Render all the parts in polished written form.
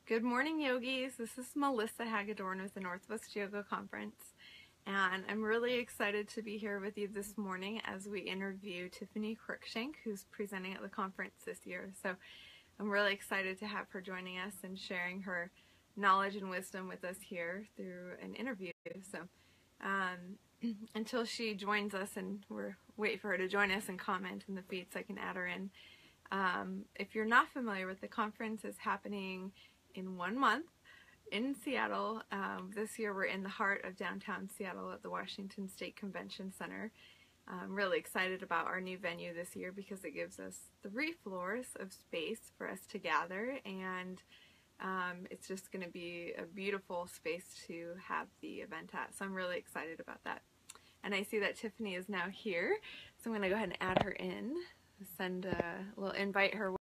Good morning, yogis. This is Melissa Hagedorn with the Northwest Yoga Conference, and I'm really excited to be here with you this morning as we interview Tiffany Cruikshank, who's presenting at the conference this year. So I'm really excited to have her joining us and sharing her knowledge and wisdom with us here through an interview. So until she joins us, and we're waiting for her to join us and comment in the feed so I can add her in. If you're not familiar with the conference, is happening in 1 month in Seattle. This year we're in the heart of downtown Seattle at the Washington State Convention Center. I'm really excited about our new venue this year because it gives us 3 floors of space for us to gather, and it's just going to be a beautiful space to have the event at. So I'm really excited about that. And I see that Tiffany is now here, so I'm going to go ahead and add her in, send we'll invite her.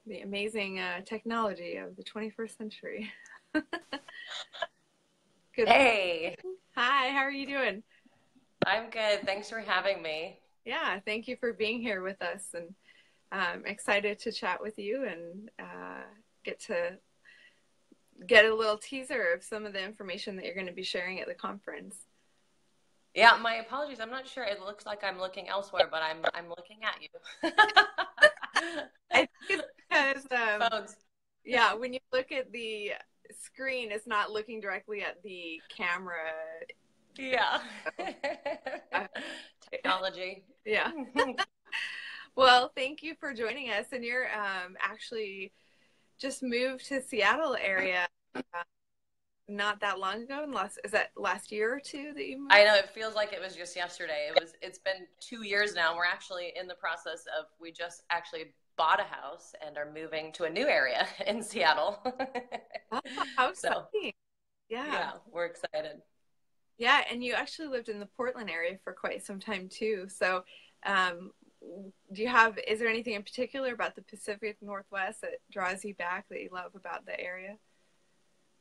The amazing technology of the 21st century. Good. Hey. Hi, how are you doing? I'm good. Thanks for having me. Yeah, thank you for being here with us, and I'm excited to chat with you and get a little teaser of some of the information that you're going to be sharing at the conference. Yeah, my apologies. I'm not sure. It looks like I'm looking elsewhere, but I'm looking at you. I think it's because Phones. yeah, when you look at the screen, it's not looking directly at the camera. Yeah. Technology. Yeah. Well, thank you for joining us. And you're actually just moved to Seattle area not that long ago. Is that last year or two that you moved? I know, it feels like it was just yesterday. It's been 2 years now. We're actually in the process of, we just actually bought a house and are moving to a new area in Seattle. Oh, how So, exciting. Yeah, we're excited. yeah, and you actually lived in the Portland area for quite some time too. So is there anything in particular about the Pacific Northwest that draws you back, that you love about the area?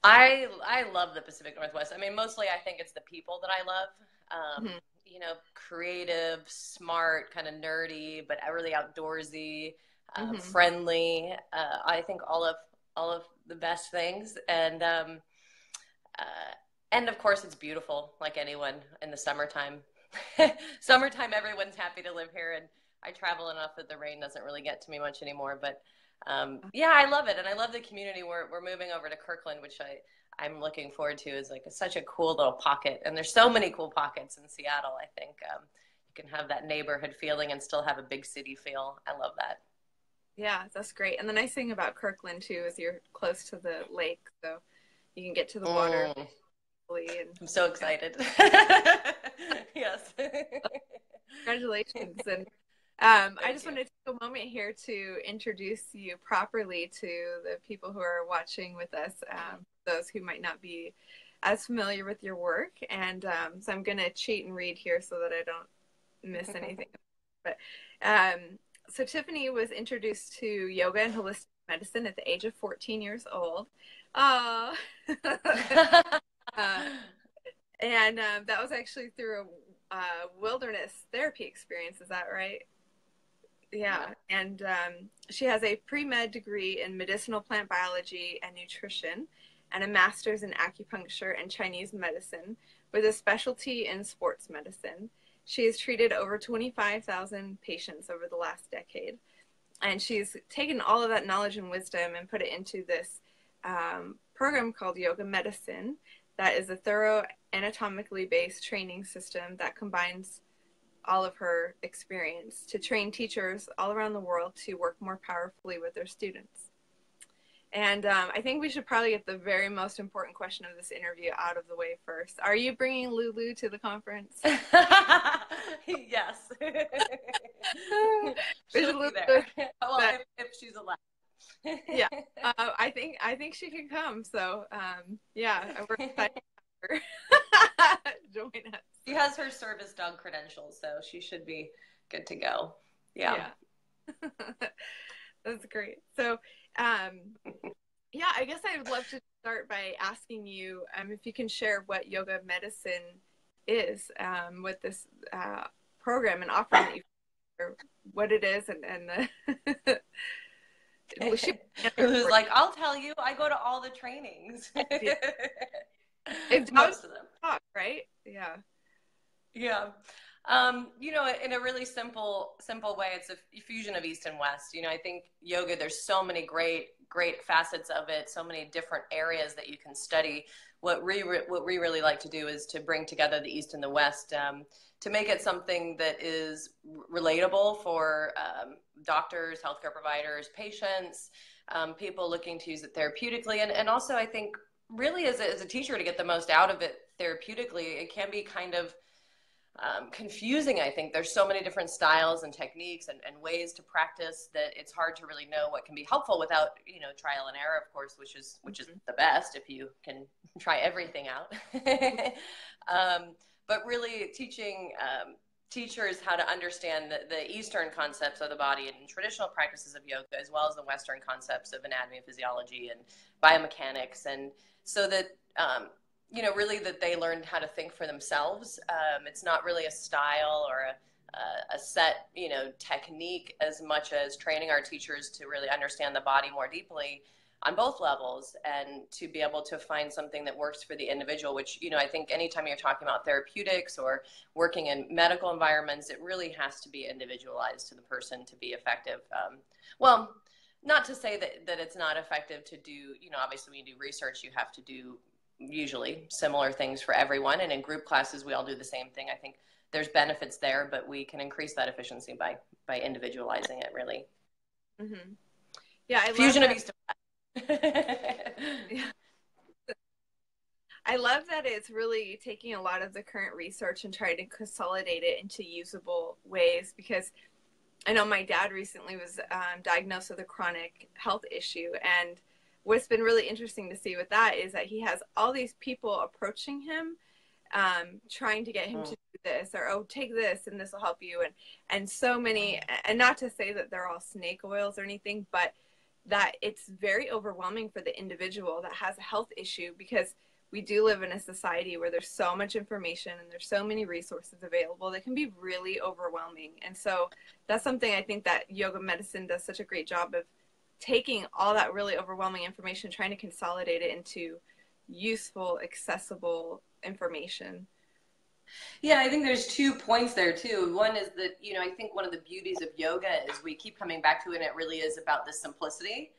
I love the Pacific Northwest. I mean, mostly I think it's the people that I love. Mm-hmm. You know, creative, smart, kind of nerdy, but really outdoorsy, Mm-hmm. friendly. I think all of the best things, and of course it's beautiful, like anyone in the summertime. Summertime, everyone's happy to live here, and I travel enough that the rain doesn't really get to me much anymore. But yeah, I love it, and I love the community. We're moving over to Kirkland, which I'm looking forward to. Is like such a cool little pocket, and there's so many cool pockets in Seattle. I think you can have that neighborhood feeling and still have a big city feel. I love that. Yeah, that's great. And the nice thing about Kirkland too is you're close to the lake, so you can get to the water. And, I'm so excited. Yes. Congratulations. And I just want to take a moment here to introduce you properly to the people who are watching with us, those who might not be as familiar with your work. And so I'm going to cheat and read here so that I don't miss anything. But so Tiffany was introduced to yoga and holistic medicine at the age of 14 years old. And that was actually through a wilderness therapy experience. Is that right? Yeah. And she has a pre-med degree in medicinal plant biology and nutrition, and a master's in acupuncture and Chinese medicine with a specialty in sports medicine. She has treated over 25,000 patients over the last decade. And she's taken all of that knowledge and wisdom and put it into this program called Yoga Medicine, that is a thorough anatomically based training system that combines all of her experience to train teachers all around the world to work more powerfully with their students. And I think we should probably get the very most important question of this interview out of the way first. Are you bringing Lulu to the conference? Yes. She'll be there. Well, if she's allowed. Yeah, I think she can come. So yeah, we're excited for her. Join us. She has her service dog credentials, so she should be good to go. Yeah. That's great. So yeah, I guess I would love to start by asking you if you can share what yoga medicine is, what this program and offering that you, or what it is, and the Well, she Who's like, I'll tell you, I go to all the trainings. it's Most of them. talk, right? Yeah. Yeah. In a really simple way, it's a fusion of East and West. I think yoga, there's so many great facets of it, so many different areas that you can study. What we really like to do is to bring together the East and the West, to make it something that is relatable for doctors, healthcare providers, patients, people looking to use it therapeutically. And also, I think, really, as a teacher, to get the most out of it therapeutically, it can be kind of confusing. I think there's so many different styles and techniques and ways to practice that it's hard to really know what can be helpful without, trial and error, of course, which is the best if you can try everything out. But really teaching teachers how to understand the Eastern concepts of the body and traditional practices of yoga, as well as the Western concepts of anatomy and physiology and biomechanics, and so that really that they learned how to think for themselves. It's not really a style or a set, technique, as much as training our teachers to really understand the body more deeply on both levels, and to be able to find something that works for the individual, which, I think anytime you're talking about therapeutics or working in medical environments, it really has to be individualized to the person to be effective. Well, not to say that it's not effective to do, obviously when you do research, you have to do usually similar things for everyone. And in group classes, we all do the same thing. I think there's benefits there, but we can increase that efficiency by individualizing it, really. Mm-hmm. Yeah, I fusion love of East. Yeah. I love that it's really taking a lot of the current research and trying to consolidate it into usable ways, because I know my dad recently was diagnosed with a chronic health issue, and what's been really interesting to see with that is that he has all these people approaching him, trying to get him to do this, or, oh, take this and this will help you, and so many, and not to say that they're all snake oils or anything, but that it's very overwhelming for the individual that has a health issue, because we do live in a society where there's so much information and there's so many resources available that can be really overwhelming. And so that's something I think that yoga medicine does such a great job of taking all that really overwhelming information, trying to consolidate it into useful, accessible information. Yeah, I think there's 2 points there too. One is that, I think one of the beauties of yoga is we keep coming back to it, and it really is about the simplicity.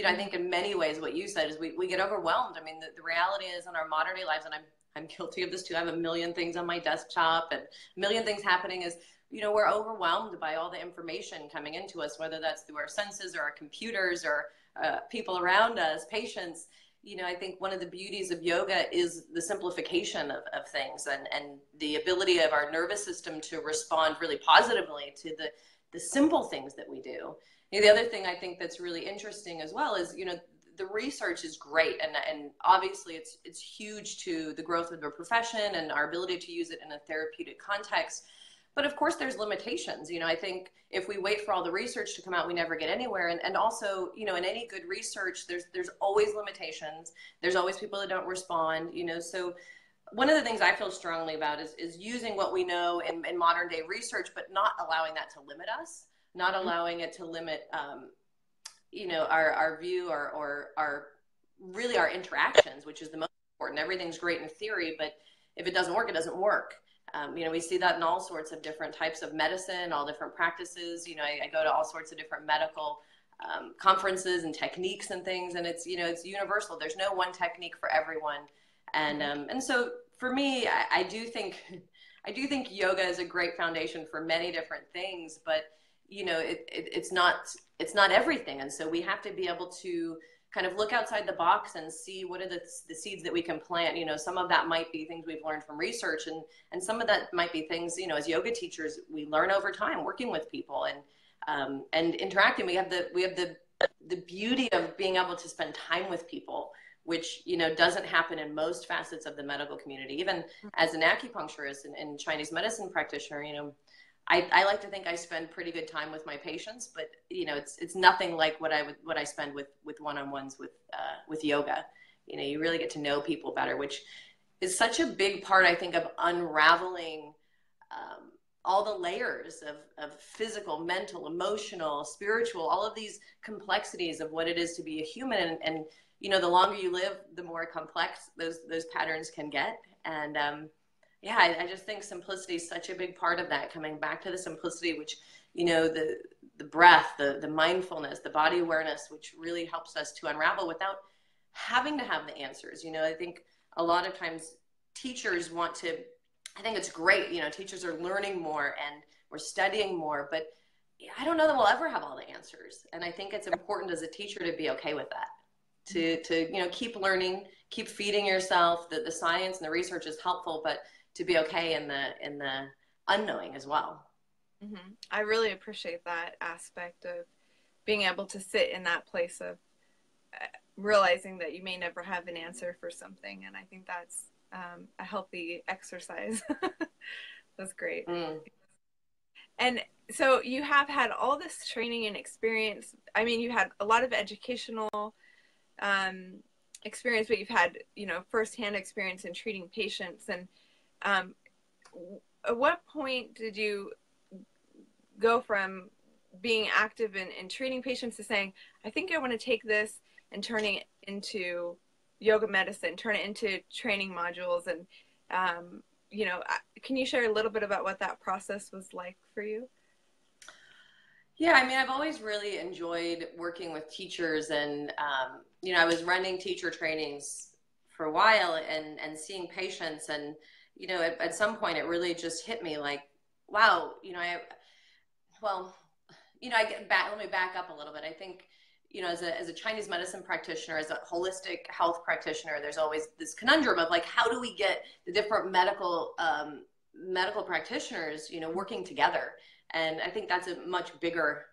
I think in many ways what you said is we get overwhelmed. I mean, the reality is, in our modern day lives, and I'm guilty of this too, I have a million things on my desktop and a million things happening, is, we're overwhelmed by all the information coming into us, whether that's through our senses or our computers or people around us, patients. I think one of the beauties of yoga is the simplification of things, and the ability of our nervous system to respond really positively to the simple things that we do. The other thing I think that's really interesting as well is, the research is great, and obviously it's huge to the growth of the profession and our ability to use it in a therapeutic context. But of course, there's limitations. I think if we wait for all the research to come out, we never get anywhere. And also, in any good research, there's always limitations. There's always people that don't respond. So one of the things I feel strongly about is using what we know in modern day research, but not allowing that to limit us, not allowing it to limit, our view or our interactions, which is the most important. Everything's great in theory, but if it doesn't work, it doesn't work. We see that in all sorts of different types of medicine, all different practices. I go to all sorts of different medical conferences and techniques and things, and it's universal. There's no one technique for everyone, and so for me, I do think yoga is a great foundation for many different things, but it's not everything, and so we have to be able to kind of look outside the box and see what are the seeds that we can plant. Some of that might be things we've learned from research, and some of that might be things, as yoga teachers, we learn over time working with people and interacting. We have the beauty of being able to spend time with people, which, doesn't happen in most facets of the medical community. Even as an acupuncturist and Chinese medicine practitioner, I like to think I spend pretty good time with my patients, but it's nothing like what I spend with one-on-ones with yoga. You really get to know people better, which is such a big part, I think, of unraveling all the layers of physical, mental, emotional, spiritual, all of these complexities of what it is to be a human. And you know, the longer you live, the more complex those patterns can get. And yeah, I just think simplicity is such a big part of that, coming back to the simplicity, which, you know, the breath, the mindfulness, the body awareness, which really helps us to unravel without having to have the answers. You know, I think a lot of times teachers want to, I think it's great, you know, teachers are learning more and we're studying more, but I don't know that we'll ever have all the answers. And I think it's important as a teacher to be okay with that, to you know, keep learning, keep feeding yourself. The science and the research is helpful, but to be okay in the unknowing as well. Mm-hmm. I really appreciate that aspect of being able to sit in that place of realizing that you may never have an answer for something. And I think that's a healthy exercise. That's great. Mm. And so you have had all this training and experience. I mean, you had a lot of educational experience, but you've had, you know, firsthand experience in treating patients. And at what point did you go from being active in treating patients to saying, I think I want to take this and turning it into yoga medicine, turn it into training modules? And, you know, can you share a little bit about what that process was like for you? Yeah, I mean, I've always really enjoyed working with teachers, and you know, I was running teacher trainings for a while and seeing patients, and you know, at some point, it really just hit me like, wow, you know, well, you know, I get back. Let me back up a little bit. I think, you know, as a Chinese medicine practitioner, as a holistic health practitioner, there's always this conundrum of like, how do we get the different medical practitioners, you know, working together? And I think that's a much bigger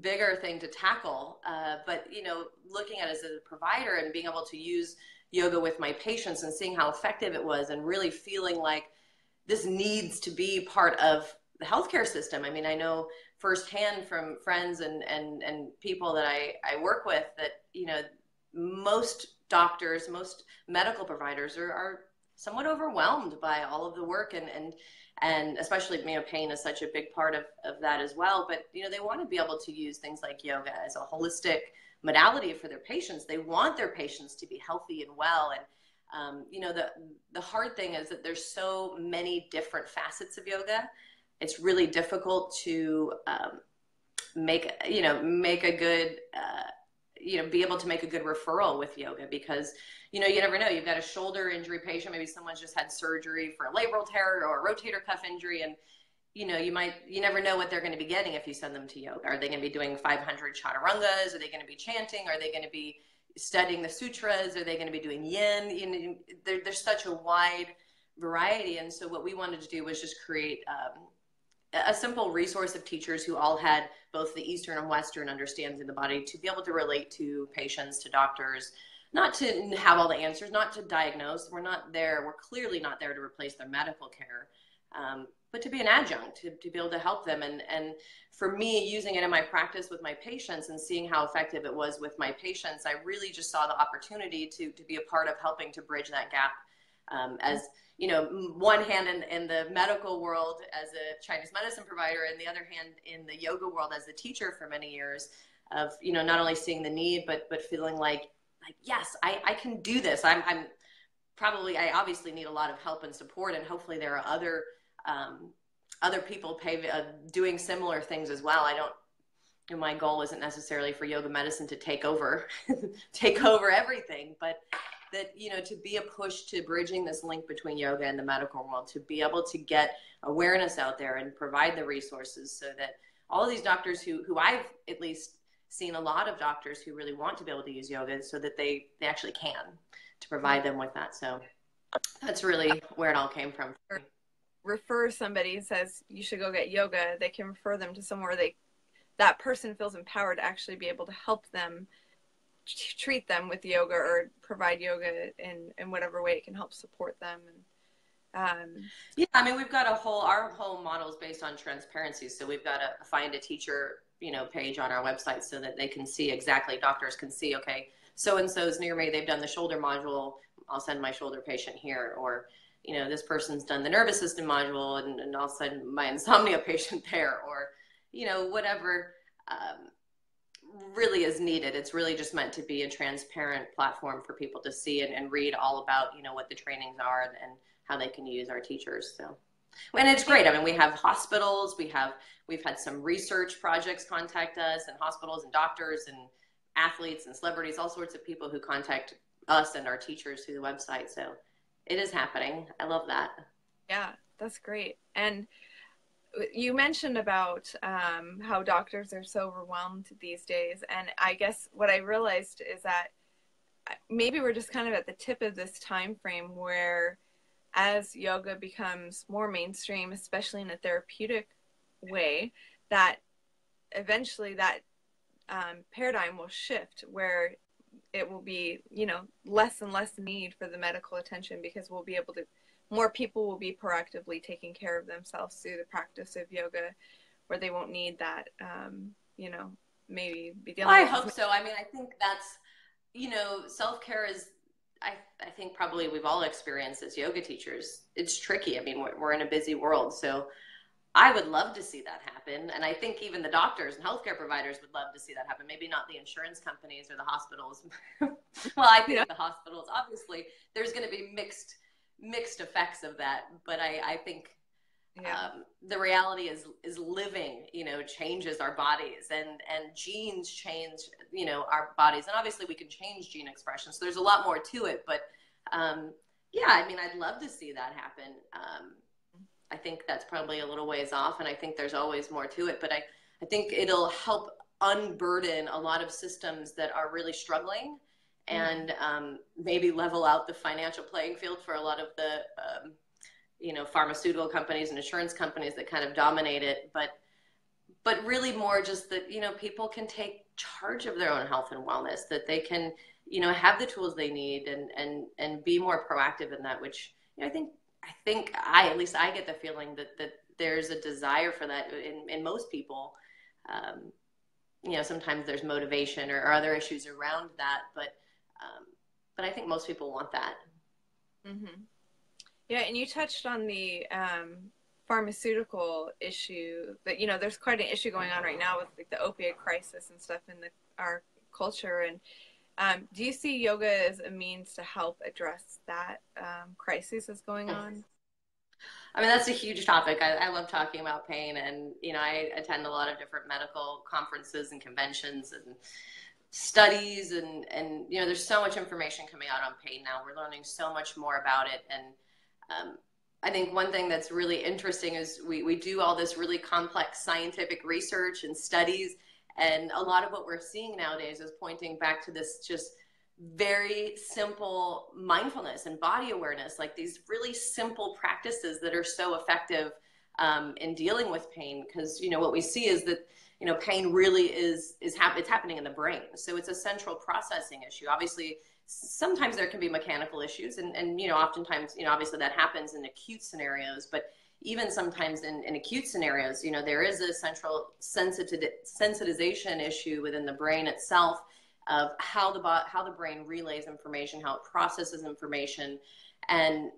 bigger thing to tackle. But you know, looking at it as a provider and being able to use yoga with my patients and seeing how effective it was, and really feeling like this needs to be part of the healthcare system. I mean, I know firsthand from friends and people that I work with that, you know, most doctors, most medical providers are somewhat overwhelmed by all of the work, and especially, you know, pain is such a big part of that as well. But, you know, they want to be able to use things like yoga as a holistic modality for their patients. They want their patients to be healthy and well. And, you know, the hard thing is that there's so many different facets of yoga. It's really difficult to make a good, you know, be able to make a good referral with yoga, because, you know, you never know. You've got a shoulder injury patient. Maybe someone's just had surgery for a labral tear or a rotator cuff injury. And, you know, you never know what they're going to be getting if you send them to yoga. Are they going to be doing 500 chaturangas? Are they going to be chanting? Are they going to be studying the sutras? Are they going to be doing yin? You know, there's such a wide variety. And so what we wanted to do was just create a simple resource of teachers who all had both the Eastern and Western understandings of the body, to be able to relate to patients, to doctors, not to have all the answers, not to diagnose. We're not there. We're clearly not there to replace their medical care, but to be an adjunct, to be able to help them. And for me, using it in my practice with my patients and seeing how effective it was with my patients, I really just saw the opportunity to be a part of helping to bridge that gap. As you know, one hand in the medical world as a Chinese medicine provider, and the other hand in the yoga world as a teacher for many years, of, you know, not only seeing the need, but feeling like yes, I can do this. I obviously need a lot of help and support, and hopefully there are other people doing similar things as well. My goal isn't necessarily for yoga medicine to take over everything, but that, you know, to be a push to bridging this link between yoga and the medical world, to be able to get awareness out there and provide the resources, so that all of these doctors who I've at least seen a lot of doctors who really want to be able to use yoga, so that they actually can, to provide them with that. So that's really where it all came from. Refer somebody and says you should go get yoga, they can refer them to somewhere that person feels empowered to actually be able to help them, treat them with yoga, or provide yoga in whatever way it can help support them. And yeah, I mean, we've got our whole model is based on transparency. So we've got a find a teacher, you know, page on our website, so that they can see exactly, doctors can see, okay, so and so's near me, they've done the shoulder module, I'll send my shoulder patient here. Or, you know, this person's done the nervous system module and all of a sudden my insomnia patient there, or, you know, whatever really is needed. It's really just meant to be a transparent platform for people to see and read all about, you know, what the trainings are and how they can use our teachers. So, and it's great. I mean, we have hospitals, we've had some research projects contact us, and hospitals and doctors and athletes and celebrities, all sorts of people who contact us and our teachers through the website. So it is happening. I love that. Yeah, that's great. And you mentioned about how doctors are so overwhelmed these days. And I guess what I realized is that maybe we're just kind of at the tip of this time frame where as yoga becomes more mainstream, especially in a therapeutic way, that eventually that paradigm will shift where it will be, you know, less and less need for the medical attention, because we'll be able to, more people will be proactively taking care of themselves through the practice of yoga, where they won't need that, you know, maybe be dealing Well, I with. hope so. I mean, I think that's, you know, self-care is, I think probably we've all experienced as yoga teachers. It's tricky. I mean, we're in a busy world. So I would love to see that happen. And I think even the doctors and healthcare providers would love to see that happen. Maybe not the insurance companies or the hospitals. Well, I think the hospitals, obviously, there's going to be mixed effects of that. But I think the reality is living, you know, changes our bodies, and genes change, you know, our bodies. And obviously we can change gene expression. So there's a lot more to it. But yeah, I mean, I'd love to see that happen. I think that's probably a little ways off, and I think there's always more to it, but I think it'll help unburden a lot of systems that are really struggling, and maybe level out the financial playing field for a lot of the, you know, pharmaceutical companies and insurance companies that kind of dominate it, but really more just that, you know, people can take charge of their own health and wellness, that they can, you know, have the tools they need and be more proactive in that, which, you know, I think at least I get the feeling that there's a desire for that in most people. You know, sometimes there's motivation or other issues around that, but I think most people want that. Mm-hmm. Yeah, and you touched on the pharmaceutical issue, that, you know, there's quite an issue going on right now with like the opioid crisis and stuff in our culture. And do you see yoga as a means to help address that crisis that's going on? I mean, that's a huge topic. I love talking about pain, and, you know, I attend a lot of different medical conferences and conventions and studies, and you know, there's so much information coming out on pain now. We're learning so much more about it. And I think one thing that's really interesting is we do all this really complex scientific research and studies, and a lot of what we're seeing nowadays is pointing back to this just very simple mindfulness and body awareness, like these really simple practices that are so effective in dealing with pain. Because, you know, what we see is that, you know, pain really it's happening in the brain. So it's a central processing issue. Obviously, sometimes there can be mechanical issues, and you know, oftentimes, you know, obviously that happens in acute scenarios, but even sometimes in acute scenarios, you know, there is a central sensitization issue within the brain itself, of how the brain relays information, how it processes information. And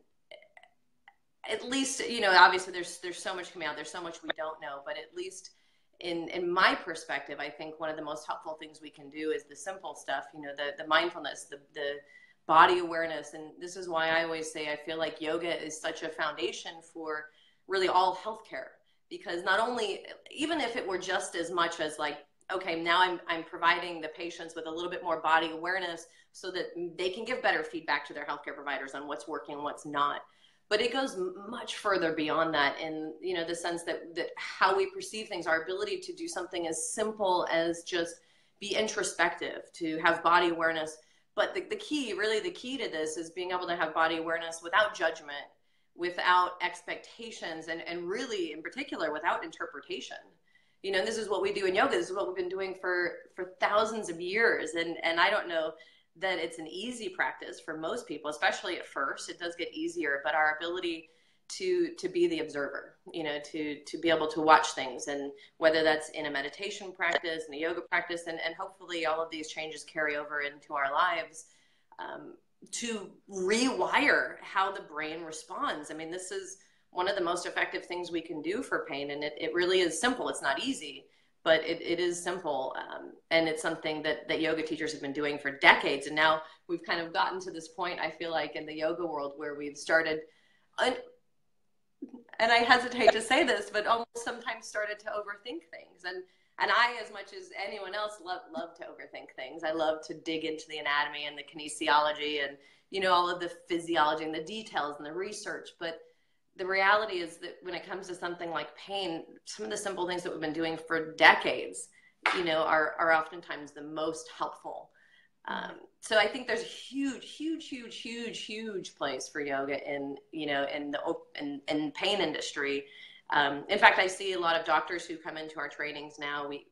at least, you know, obviously there's so much coming out, there's so much we don't know, but at least in my perspective, I think one of the most helpful things we can do is the simple stuff, you know, the mindfulness, the body awareness. And this is why I always say I feel like yoga is such a foundation for really all healthcare, because not only, even if it were just as much as like, okay, now I'm providing the patients with a little bit more body awareness so that they can give better feedback to their healthcare providers on what's working and what's not. But it goes much further beyond that, in, you know, the sense that how we perceive things, our ability to do something as simple as just be introspective, to have body awareness. But the key to this is being able to have body awareness without judgment, without expectations, and really in particular without interpretation. You know, this is what we do in yoga. This is what we've been doing for thousands of years. And I don't know that it's an easy practice for most people, especially at first. It does get easier, but our ability to be the observer, you know, to be able to watch things, and whether that's in a meditation practice, in a yoga practice, and hopefully all of these changes carry over into our lives. to rewire how the brain responds. I mean, this is one of the most effective things we can do for pain. And it really is simple. It's not easy, but it is simple. And it's something that yoga teachers have been doing for decades. And now we've kind of gotten to this point, I feel like, in the yoga world where we've started, and I hesitate to say this, but almost sometimes started to overthink things. And I, as much as anyone else, love to overthink things. I love to dig into the anatomy and the kinesiology and, you know, all of the physiology and the details and the research. But the reality is that when it comes to something like pain, some of the simple things that we've been doing for decades, you know, are oftentimes the most helpful. So I think there's a huge place for yoga in, you know, in pain industry. In fact, I see a lot of doctors who come into our trainings now. We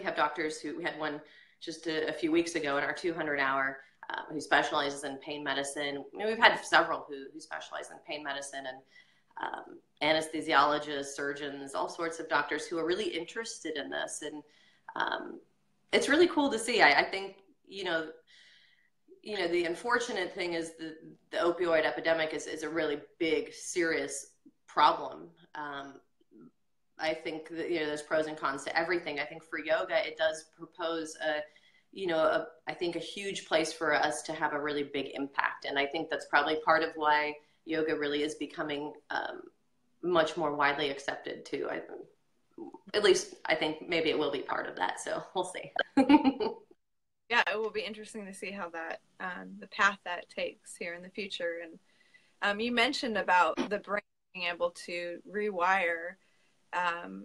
have doctors we had one just a few weeks ago in our 200-hour who specializes in pain medicine. I mean, we've had several who specialize in pain medicine, and anesthesiologists, surgeons, all sorts of doctors who are really interested in this. And it's really cool to see. I think, you know, the unfortunate thing is the opioid epidemic is a really big, serious problem. I think that, you know, there's pros and cons to everything. I think for yoga, it does propose I think a huge place for us to have a really big impact. And I think that's probably part of why yoga really is becoming much more widely accepted too. At least I think maybe it will be part of that. So we'll see. Yeah, it will be interesting to see how that, the path that takes here in the future. And you mentioned about the brain being able to rewire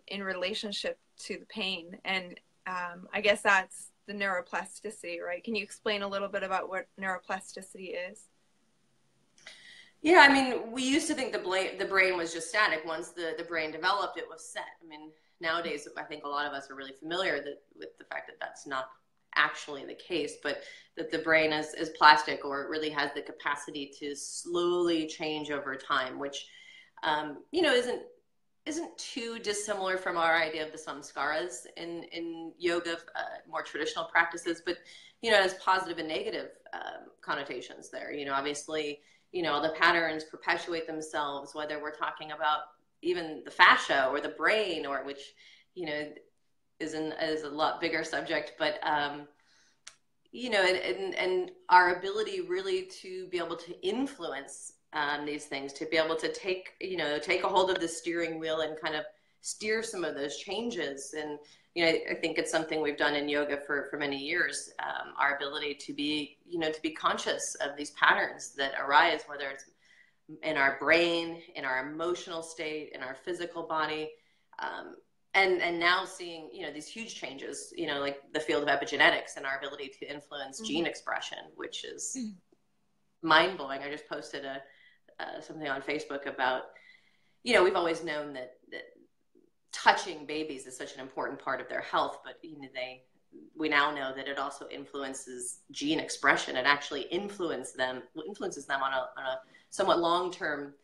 in relationship to the pain. And I guess that's the neuroplasticity, right? Can you explain a little bit about what neuroplasticity is? Yeah, I mean, we used to think the brain was just static. Once the brain developed, it was set. I mean, nowadays, I think a lot of us are really familiar with the fact that that's not actually the case, but that the brain is plastic, or it really has the capacity to slowly change over time, which, you know, isn't too dissimilar from our idea of the samskaras in yoga, more traditional practices, but, you know, it has positive and negative connotations there. You know, obviously, you know, all the patterns perpetuate themselves, whether we're talking about even the fascia or the brain, or which, you know, is a lot bigger subject, but, you know, and our ability really to be able to influence these things, to be able to take a hold of the steering wheel and kind of steer some of those changes. And, you know, I think it's something we've done in yoga for many years, our ability to be conscious of these patterns that arise, whether it's in our brain, in our emotional state, in our physical body. And now seeing, you know, these huge changes, you know, like the field of epigenetics and our ability to influence gene expression, which is mind-blowing. I just posted something on Facebook about, you know, we've always known that touching babies is such an important part of their health, but, you know, we now know that it also influences gene expression. It actually influences them on a somewhat long-term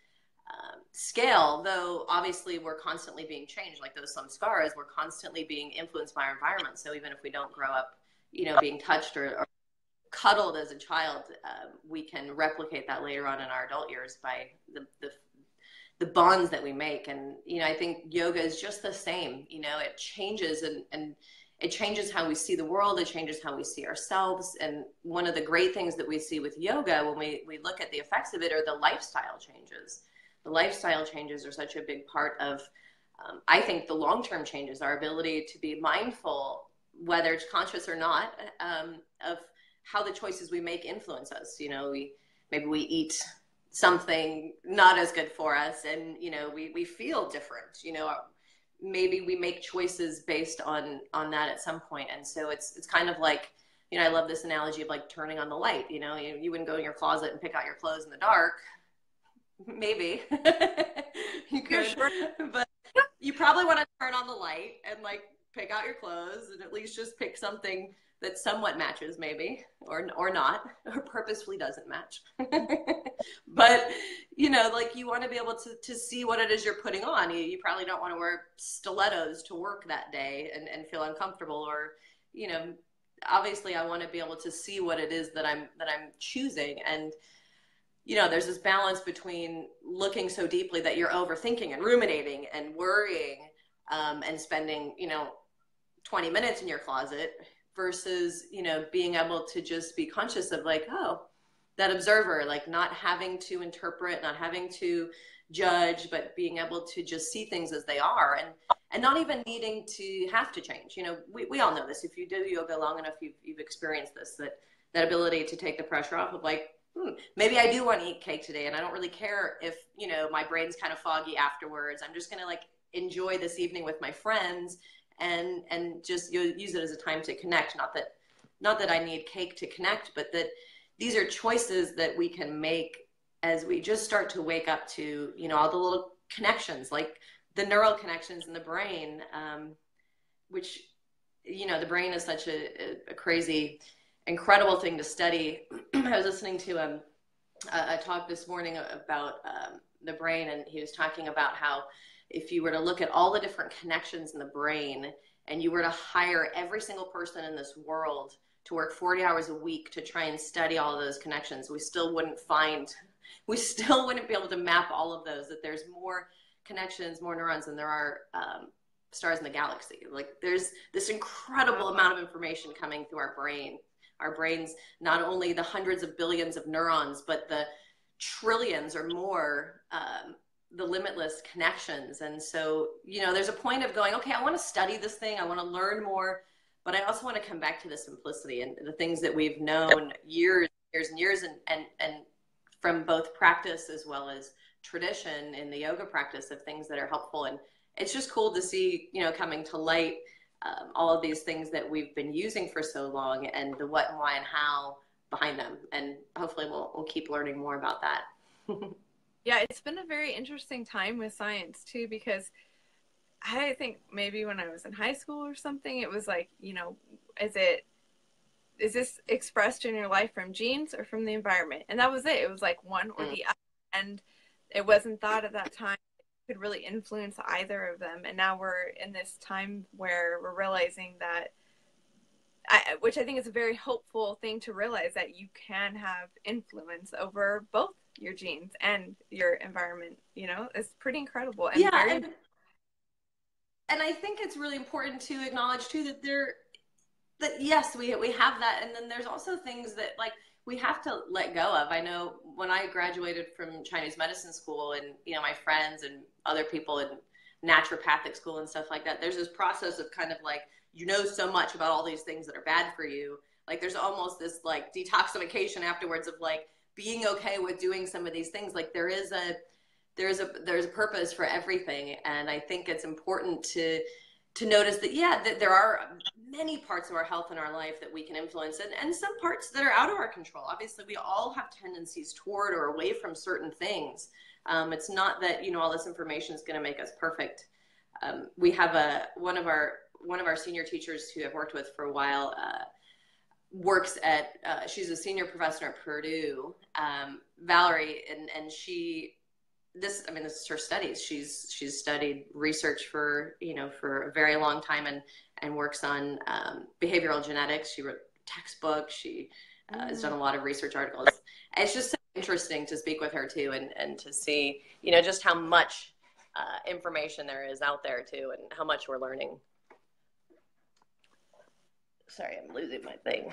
scale, though obviously we're constantly being changed. Like those samskaras, we're constantly being influenced by our environment. So even if we don't grow up, you know, being touched or cuddled as a child, we can replicate that later on in our adult years by the bonds that we make. And, you know, I think yoga is just the same. You know, it changes and it changes how we see the world. It changes how we see ourselves. And one of the great things that we see with yoga when we look at the effects of it are the lifestyle changes. The lifestyle changes are such a big part of, I think, the long-term changes, our ability to be mindful, whether it's conscious or not, of how the choices we make influence us. You know, maybe we eat something not as good for us, and, you know, we feel different. You know, maybe we make choices based on that at some point. And so it's kind of like, you know, I love this analogy of like turning on the light. You know, you wouldn't go in your closet and pick out your clothes in the dark. Maybe you could, sure. But you probably want to turn on the light and like pick out your clothes and at least just pick something that somewhat matches, maybe, or not, or purposefully doesn't match. But, you know, like you want to be able to see what it is you're putting on. You probably don't want to wear stilettos to work that day and feel uncomfortable, or, you know, obviously I want to be able to see what it is that I'm choosing. And there's this balance between looking so deeply that you're overthinking and ruminating and worrying, and spending 20 minutes in your closet versus being able to just be conscious of like, oh, that observer, like not having to interpret, not having to judge, but being able to just see things as they are, and not even needing to have to change. We all know this. If you do yoga long enough, you've experienced this, that ability to take the pressure off of like, maybe I do want to eat cake today, and I don't really care if my brain's kind of foggy afterwards. I'm just gonna like enjoy this evening with my friends, and just use it as a time to connect. Not that I need cake to connect, but that these are choices that we can make as we just start to wake up to all the little connections, like the neural connections in the brain, which the brain is such a crazy, incredible thing to study. I was listening to a talk this morning about the brain, and he was talking about how if you were to look at all the different connections in the brain and you were to hire every single person in this world to work 40 hours a week to try and study all of those connections, we still wouldn't be able to map all of those, that there's more connections, more neurons than there are stars in the galaxy. Like there's this incredible amount of information coming through our brains, not only the hundreds of billions of neurons, but the trillions or more, the limitless connections. And so, there's a point of going, okay, I want to study this thing. I want to learn more, but I also want to come back to the simplicity and the things that we've known years and years, and from both practice as well as tradition in the yoga practice, of things that are helpful. And it's just cool to see, coming to light, all of these things that we've been using for so long, and the what and why and how behind them. And hopefully we'll keep learning more about that. Yeah, it's been a very interesting time with science too, because I think maybe when I was in high school or something, it was like, is this expressed in your life from genes or from the environment? And that was it. It was like one or the other. And it wasn't thought at that time it could really influence either of them. And now we're in this time where we're realizing that, which I think is a very hopeful thing to realize, that you can have influence over both your genes and your environment. It's pretty incredible. And yeah, and I think it's really important to acknowledge too that yes, we have that, and then there's also things that like we have to let go of. I know when I graduated from Chinese medicine school, and my friends and other people in naturopathic school and stuff like that, there's this process of kind of like, so much about all these things that are bad for you. Like there's almost this like detoxification afterwards of like being okay with doing some of these things. Like there's a purpose for everything. And I think it's important to notice that, that there are many parts of our health and our life that we can influence, and some parts that are out of our control. Obviously, we all have tendencies toward or away from certain things. It's not that, all this information is going to make us perfect. We have one of our senior teachers who I've worked with for a while, works at, she's a senior professor at Purdue, Valerie, and this is her studies. She's studied research for a very long time, and works on behavioral genetics. She wrote textbooks. She has done a lot of research articles. And it's just so interesting to speak with her too, and to see just how much information there is out there too, and how much we're learning. Sorry, I'm losing my thing.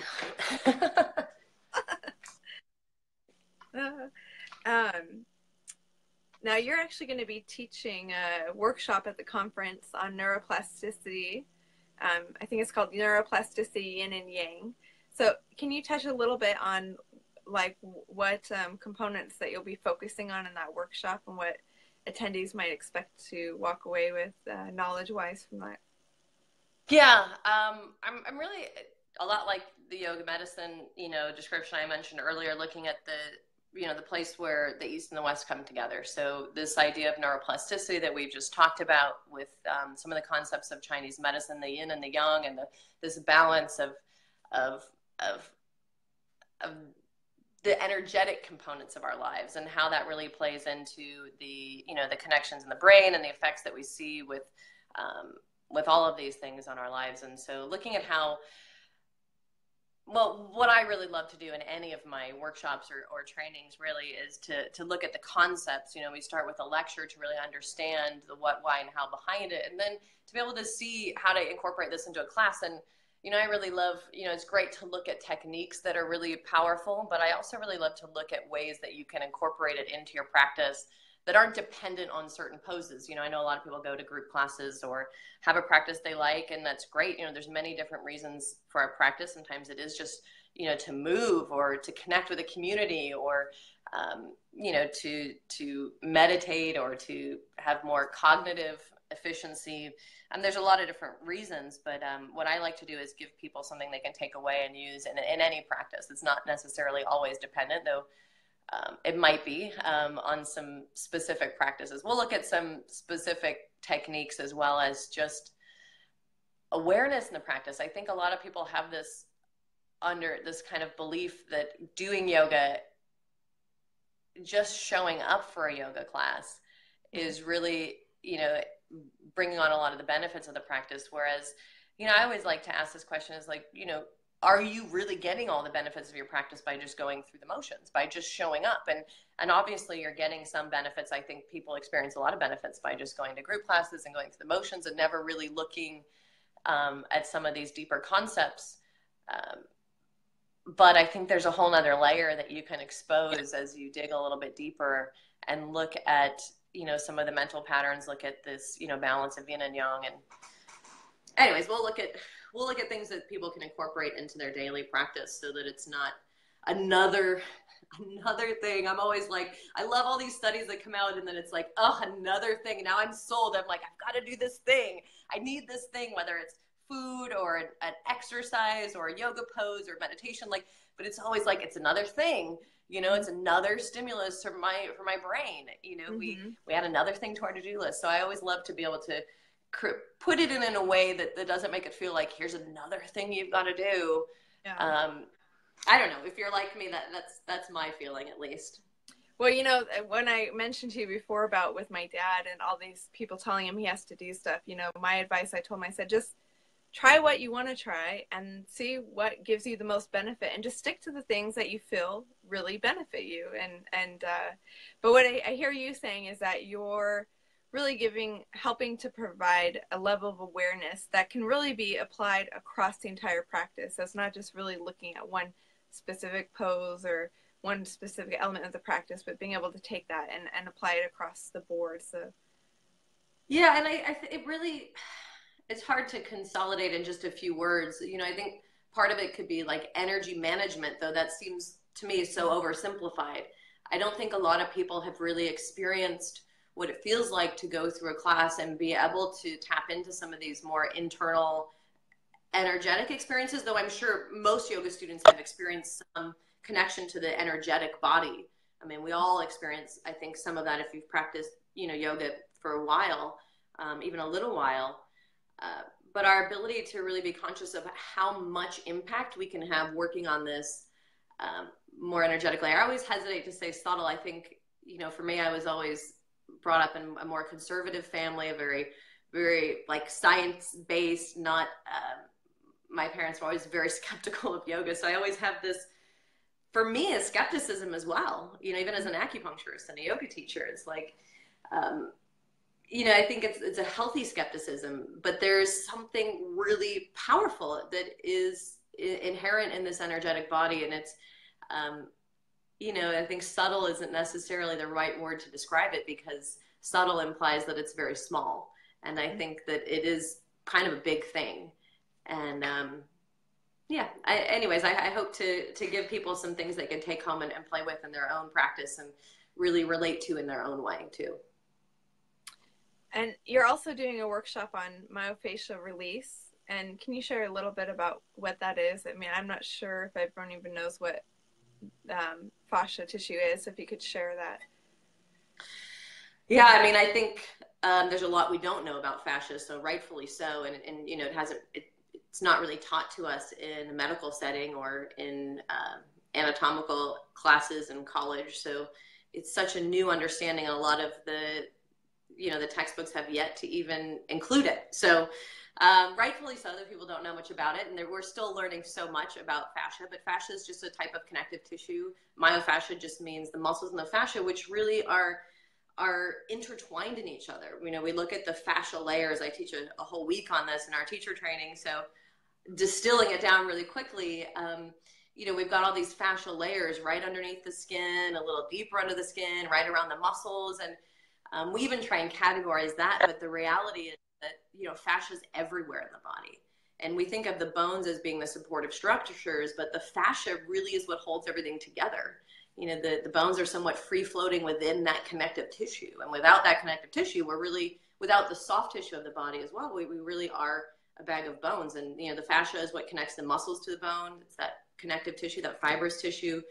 Now you're actually going to be teaching a workshop at the conference on neuroplasticity. I think it's called Neuroplasticity Yin and Yang. So can you touch a little bit on like what components that you'll be focusing on in that workshop, and what attendees might expect to walk away with knowledge-wise from that? Yeah, I'm really a lot like the yoga medicine, description I mentioned earlier, looking at the place where the East and the West come together. So this idea of neuroplasticity that we've just talked about with some of the concepts of Chinese medicine, the yin and the yang, and this balance of the energetic components of our lives, and how that really plays into the connections in the brain and the effects that we see with all of these things on our lives. And so looking at how Well, what I really love to do in any of my workshops or trainings really is to look at the concepts. We start with a lecture to really understand the what, why, and how behind it, and then to be able to see how to incorporate this into a class. And, I really love, it's great to look at techniques that are really powerful, but I also really love to look at ways that you can incorporate it into your practice that aren't dependent on certain poses. I know a lot of people go to group classes or have a practice they like, and that's great. There's many different reasons for our practice. Sometimes it is just, to move or to connect with a community, or, to meditate, or to have more cognitive efficiency. And there's a lot of different reasons, but what I like to do is give people something they can take away and use in any practice. It's not necessarily always dependent, though. It might be on some specific practices. We'll look at some specific techniques as well as just awareness in the practice. I think a lot of people have this under this kind of belief that doing yoga, just showing up for a yoga class, is really, bringing on a lot of the benefits of the practice. Whereas, I always like to ask this question is like, are you really getting all the benefits of your practice by just going through the motions, by just showing up? And obviously you're getting some benefits. I think people experience a lot of benefits by just going to group classes and going through the motions and never really looking at some of these deeper concepts. But I think there's a whole nother layer that you can expose as you dig a little bit deeper and look at, some of the mental patterns, look at this, balance of yin and yang. And anyways, we'll look at things that people can incorporate into their daily practice so that it's not another thing. I'm always like, I love all these studies that come out and then it's like, oh, another thing. And now I'm sold. I'm like, I've got to do this thing. I need this thing, whether it's food or an exercise or a yoga pose or meditation, but it's always like, it's another thing, it's another stimulus for my brain. We add another thing to our to-do list. So I always love to be able to put it in a way that doesn't make it feel like here's another thing you've got to do. Yeah. I don't know if you're like me, that's my feeling at least. Well, when I mentioned to you before about with my dad and all these people telling him he has to do stuff, my advice, I told him, I said, just try what you want to try and see what gives you the most benefit, and just stick to the things that you feel really benefit you. But what I hear you saying is that you're really helping to provide a level of awareness that can really be applied across the entire practice. So it's not just really looking at one specific pose or one specific element of the practice, but being able to take that and apply it across the board. So yeah, and it really, it's hard to consolidate in just a few words. I think part of it could be like energy management, though that seems to me so oversimplified. I don't think a lot of people have really experienced what it feels like to go through a class and be able to tap into some of these more internal energetic experiences, though I'm sure most yoga students have experienced some connection to the energetic body. I mean, we all experience, I think, some of that if you've practiced, yoga for a while, even a little while. But our ability to really be conscious of how much impact we can have working on this more energetically. I always hesitate to say subtle. I think, for me, I was always brought up in a more conservative family, a very, very like science-based, not, my parents were always very skeptical of yoga. So I always have this, for me, a skepticism as well, even as an acupuncturist and a yoga teacher. It's like, I think it's a healthy skepticism, but there's something really powerful that is inherent in this energetic body. And it's, I think subtle isn't necessarily the right word to describe it, because subtle implies that it's very small. And I think that it is kind of a big thing. And anyways, I hope to give people some things they can take home and play with in their own practice and really relate to in their own way too. And you're also doing a workshop on myofascial release. And can you share a little bit about what that is? I mean, I'm not sure if everyone even knows what fascia tissue is. If you could share that. Yeah, I mean, I think there's a lot we don't know about fascia, so rightfully so. And it's not really taught to us in a medical setting or in anatomical classes in college. So it's such a new understanding. A lot of the textbooks have yet to even include it. So Rightfully so, that people don't know much about it, and we're still learning so much about fascia, but fascia is just a type of connective tissue. Myofascia just means the muscles in the fascia, which really are intertwined in each other. You know, we look at the fascia layers. I teach a whole week on this in our teacher training, so distilling it down really quickly, you know, we've got all these fascial layers right underneath the skin, a little deeper under the skin, right around the muscles. And we even try and categorize that. But the reality is that, you know, fascia is everywhere in the body. And we think of the bones as being the supportive structures, but the fascia really is what holds everything together. You know, the bones are somewhat free floating within that connective tissue. And without that connective tissue, we're really, without the soft tissue of the body as well, we really are a bag of bones. And, you know, the fascia is what connects the muscles to the bone. It's that connective tissue, that fibrous tissue.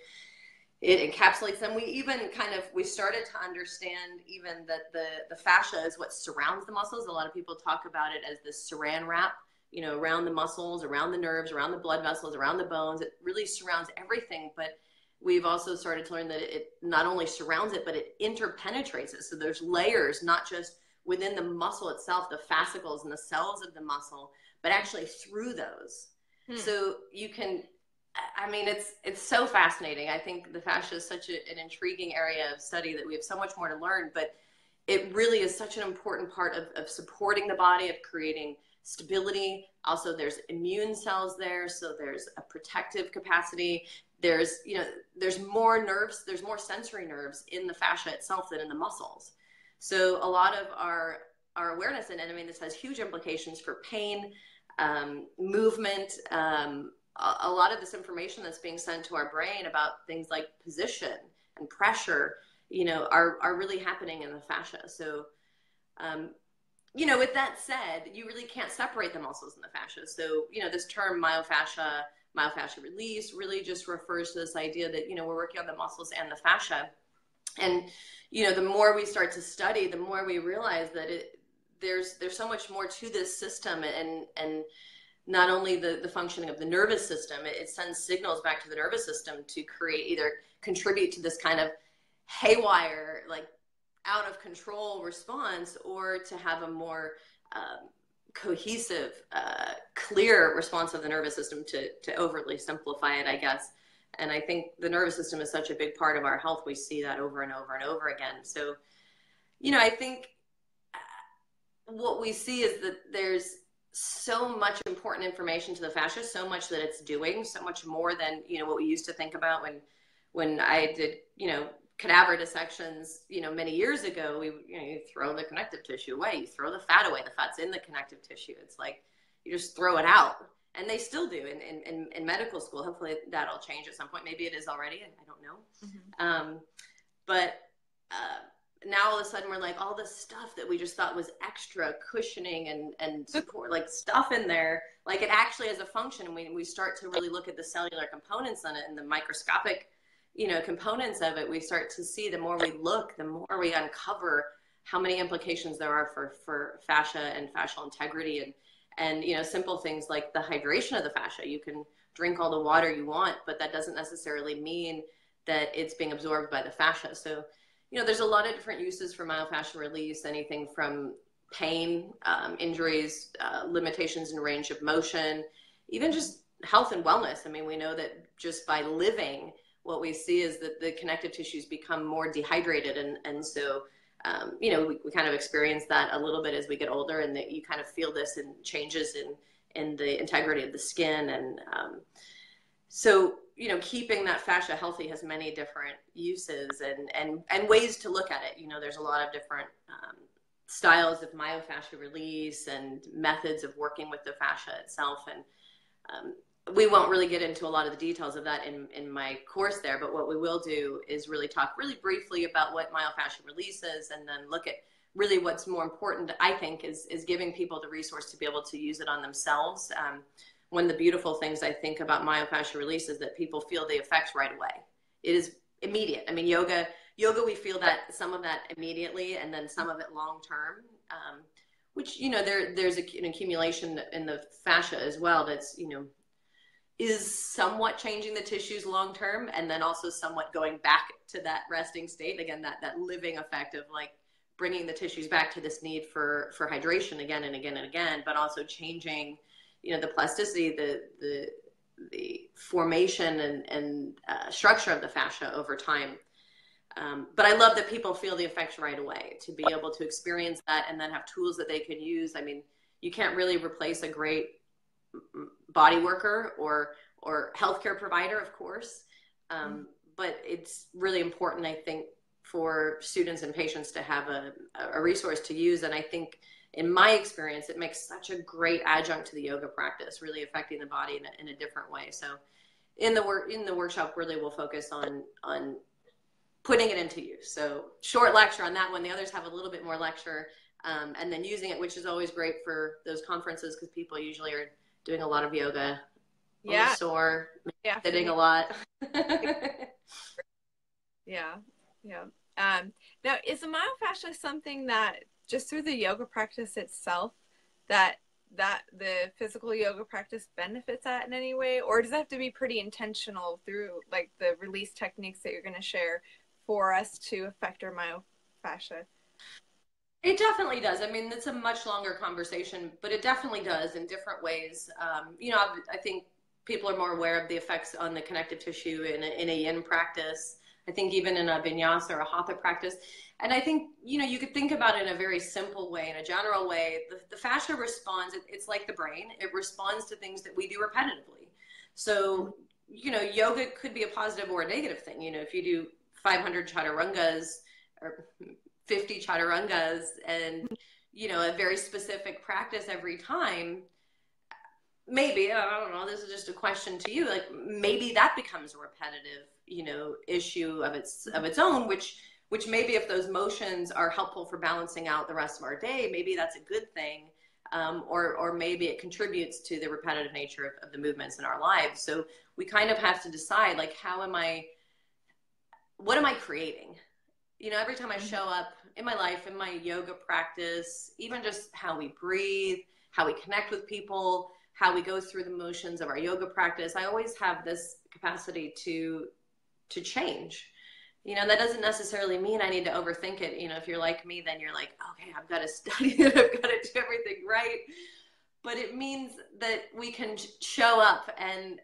It encapsulates them. We even we started to understand even that the fascia is what surrounds the muscles. A lot of people talk about it as this saran wrap, you know, around the muscles, around the nerves, around the blood vessels, around the bones. It really surrounds everything. But we've also started to learn that it not only surrounds it, but it interpenetrates it. So there's layers, not just within the muscle itself, the fascicles and the cells of the muscle, but actually through those. So you can, I mean, it's so fascinating. I think the fascia is such an intriguing area of study that we have so much more to learn, but it really is such an important part of supporting the body, of creating stability. Also, there's immune cells there, so there's a protective capacity. There's, you know, there's more nerves, there's more sensory nerves in the fascia itself than in the muscles. So a lot of our awareness, and I mean, this has huge implications for pain, movement, a lot of this information that's being sent to our brain about things like position and pressure, you know, are really happening in the fascia. So, you know, with that said, you really can't separate the muscles in the fascia. So, you know, this term myofascia release really just refers to this idea that, you know, we're working on the muscles and the fascia. And, you know, the more we start to study, the more we realize that there's so much more to this system, and not only the functioning of the nervous system, it sends signals back to the nervous system to create, either contribute to this kind of haywire, like out of control response, or to have a more cohesive, clear response of the nervous system, to overly simplify it, I guess. And I think the nervous system is such a big part of our health. We see that over and over and over again. So, you know, I think what we see is that there's so much important information to the fascia, so much that it's doing, so much more than, you know, what we used to think about when I did, you know, cadaver dissections, you know, many years ago. You throw the connective tissue away, you throw the fat away, the fat's in the connective tissue. It's like, you just throw it out. And they still do in medical school. Hopefully that'll change at some point. Maybe it is already. I don't know. But now all of a sudden we're like, all this stuff that we just thought was extra cushioning and support, like stuff in there, like it actually has a function. And we start to really look at the cellular components on it and the microscopic, you know, components of it. We start to see, the more we look, the more we uncover how many implications there are for fascia and fascial integrity. And, you know, simple things like the hydration of the fascia. You can drink all the water you want, but that doesn't necessarily mean that it's being absorbed by the fascia. So, you know, there's a lot of different uses for myofascial release, anything from pain, injuries, limitations in range of motion, even just health and wellness. I mean, we know that just by living, what we see is that the connective tissues become more dehydrated. And so, you know, we kind of experience that a little bit as we get older, and that you kind of feel this in changes in the integrity of the skin. And so, you know, keeping that fascia healthy has many different uses and ways to look at it. You know, there's a lot of different styles of myofascial release and methods of working with the fascia itself. And we won't really get into a lot of the details of that in my course there, but what we will do is really talk really briefly about what myofascial release is, and then look at really what's more important, I think, is giving people the resource to be able to use it on themselves. One of the beautiful things I think about myofascial release is that people feel the effects right away. It is immediate. I mean, yoga, we feel that, some of that immediately, and then some of it long-term, which, you know, there's an accumulation in the fascia as well that's, you know, is somewhat changing the tissues long term, and then also somewhat going back to that resting state again, that living effect of like bringing the tissues back to this need for hydration again and again and again, but also changing, the plasticity, the formation and structure of the fascia over time. But I love that people feel the effects right away, to be able to experience that and then have tools that they can use. I mean, you can't really replace a great body worker or healthcare provider, of course. But it's really important, I think, for students and patients to have a resource to use. And I think in my experience, it makes such a great adjunct to the yoga practice, really affecting the body in a different way. So in the workshop, really we'll focus on putting it into use. So short lecture on that one. The others have a little bit more lecture, and then using it, which is always great for those conferences, because people usually are doing a lot of yoga, sore, sitting a lot. Yeah. Now, is the myofascia something that just through the yoga practice itself, that the physical yoga practice benefits that in any way, or does it have to be pretty intentional through like the release techniques that you're going to share for us to affect our myofascia? It definitely does. I mean, it's a much longer conversation, but it definitely does in different ways. I think people are more aware of the effects on the connective tissue in a yin practice. I think even in a vinyasa or a hatha practice. And I think, you could think about it in a very simple way, in a general way. The fascia responds, it's like the brain. It responds to things that we do repetitively. So, yoga could be a positive or a negative thing. If you do 500 chaturangas or 50 chaturangas and, a very specific practice every time, maybe, I don't know, this is just a question to you, like maybe that becomes a repetitive, issue of its own, which maybe if those motions are helpful for balancing out the rest of our day, maybe that's a good thing. Or maybe it contributes to the repetitive nature of the movements in our lives. So we kind of have to decide, like, what am I creating? Every time I show up in my life, in my yoga practice, even just how we breathe, how we connect with people, how we go through the motions of our yoga practice, I always have this capacity to change. That doesn't necessarily mean I need to overthink it. If you're like me, then you're like, okay, I've got to study it. I've got to do everything right. But it means that we can show up and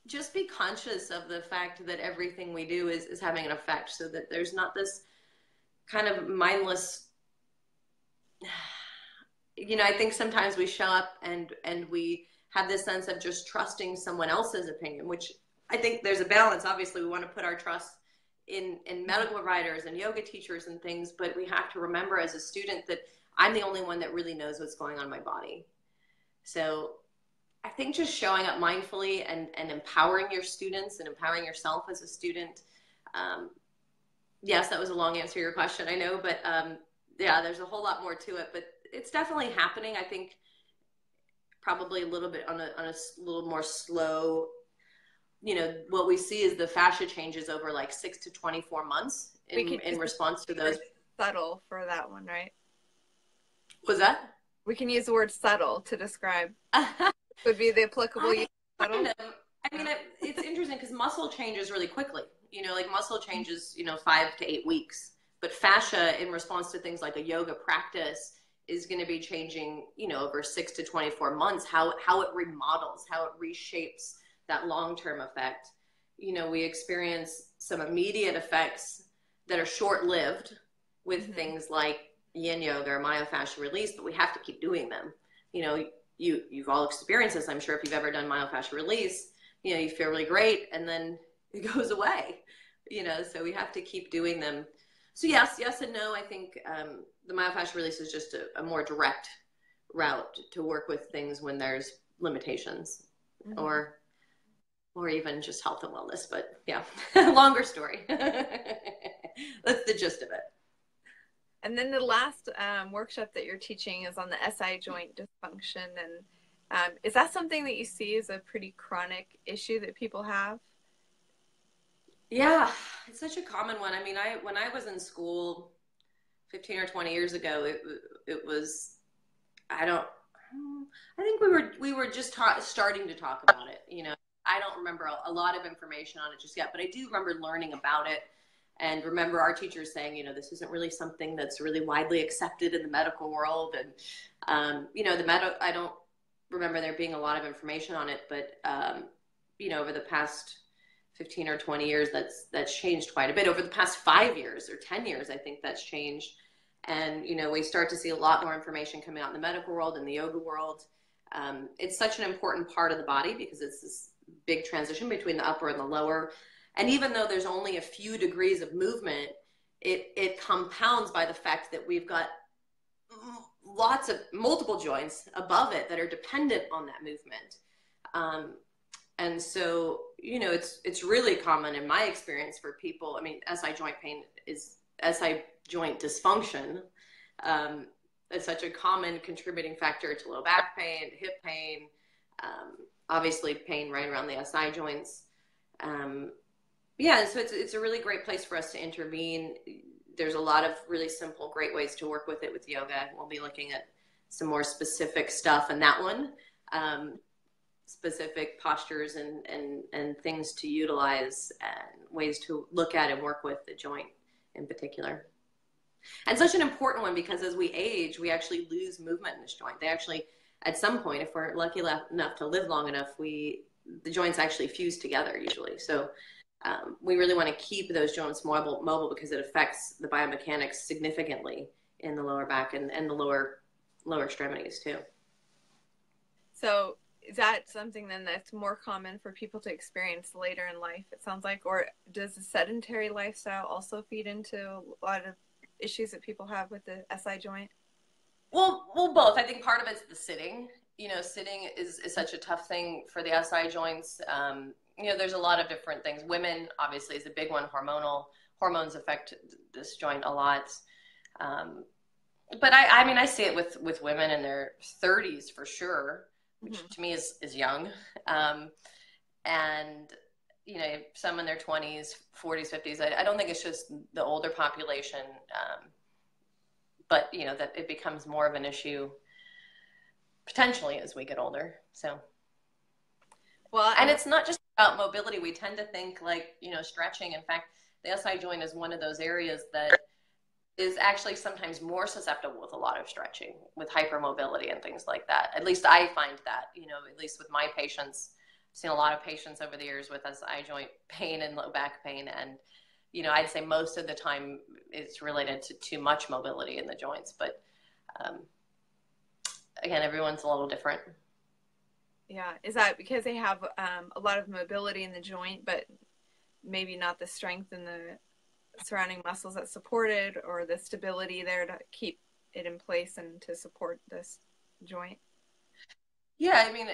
just be conscious of the fact that everything we do is having an effect, so that there's not this kind of mindless, I think sometimes we show up and we have this sense of just trusting someone else's opinion, which I think there's a balance. Obviously, we want to put our trust in medical providers and yoga teachers and things, but we have to remember as a student that I'm the only one that really knows what's going on in my body. So I think just showing up mindfully and empowering your students and empowering yourself as a student. Yes, that was a long answer to your question, I know, but there's a whole lot more to it, but it's definitely happening. I think probably a little bit on a little more slow. What we see is the fascia changes over like 6 to 24 months in response to those. Subtle for that one, right? Was that? We can use the word subtle to describe. Would be the applicable use. Subtle. It's interesting because muscle changes really quickly. Like muscle changes, 5 to 8 weeks. But fascia, in response to things like a yoga practice, is going to be changing, over 6 to 24 months, how it remodels, how it reshapes that long-term effect. We experience some immediate effects that are short-lived with things like yin yoga or myofascial release, but we have to keep doing them. You've all experienced this, I'm sure, if you've ever done myofascial release, you feel really great and then it goes away, so we have to keep doing them. So yes and no. I think the myofascial release is just a more direct route to work with things when there's limitations or even just health and wellness. But yeah, longer story. That's the gist of it. And then the last workshop that you're teaching is on the SI joint dysfunction. And is that something that you see as a pretty chronic issue that people have? Yeah, it's such a common one. When I was in school 15 or 20 years ago, it was, I think we were just starting to talk about it. I don't remember a lot of information on it just yet, but I do remember learning about it. And remember our teachers saying, you know, this isn't really something that's really widely accepted in the medical world. And, you know, I don't remember there being a lot of information on it, but, you know, over the past 15 or 20 years, that's changed quite a bit. Over the past 5 years or 10 years, I think that's changed. And, you know, we start to see a lot more information coming out in the medical world and the yoga world. It's such an important part of the body because it's this big transition between the upper and the lower. And even though there's only a few degrees of movement, it compounds by the fact that we've got lots of multiple joints above it that are dependent on that movement. And so, you know, it's really common in my experience for people. I mean, SI joint pain is SI joint dysfunction. It's such a common contributing factor to low back pain, to hip pain, obviously pain right around the SI joints. Yeah, so it's a really great place for us to intervene. There's a lot of really simple, great ways to work with it with yoga. We'll be looking at some more specific stuff in that one, specific postures and things to utilize and ways to look at and work with the joint in particular. And such an important one because as we age, we actually lose movement in this joint. They actually, at some point, if we're lucky enough to live long enough, the joints actually fuse together usually. So we really want to keep those joints mobile because it affects the biomechanics significantly in the lower back and the lower extremities too. So is that something then that's more common for people to experience later in life, it sounds like? Or does the sedentary lifestyle also feed into a lot of issues that people have with the SI joint? Well, both. I think part of it's the sitting. You know, sitting is such a tough thing for the SI joints. You know, there's a lot of different things. Women, obviously, is a big one. Hormones affect this joint a lot. But I mean, I see it with women in their 30s for sure, which to me is young. And, you know, some in their 20s, 40s, 50s. I don't think it's just the older population. But, you know, that it becomes more of an issue potentially as we get older. So, well, and it's not just about mobility. We tend to think like, you know, stretching. In fact, the SI joint is one of those areas that is actually sometimes more susceptible with a lot of stretching, with hypermobility and things like that. At least I find that, you know, at least with my patients, I've seen a lot of patients over the years with SI joint pain and low back pain. And, you know, I'd say most of the time it's related to too much mobility in the joints. But again, everyone's a little different. Yeah. Is that because they have a lot of mobility in the joint, but maybe not the strength in the surrounding muscles that support it, or the stability there to keep it in place and to support this joint? Yeah, I mean,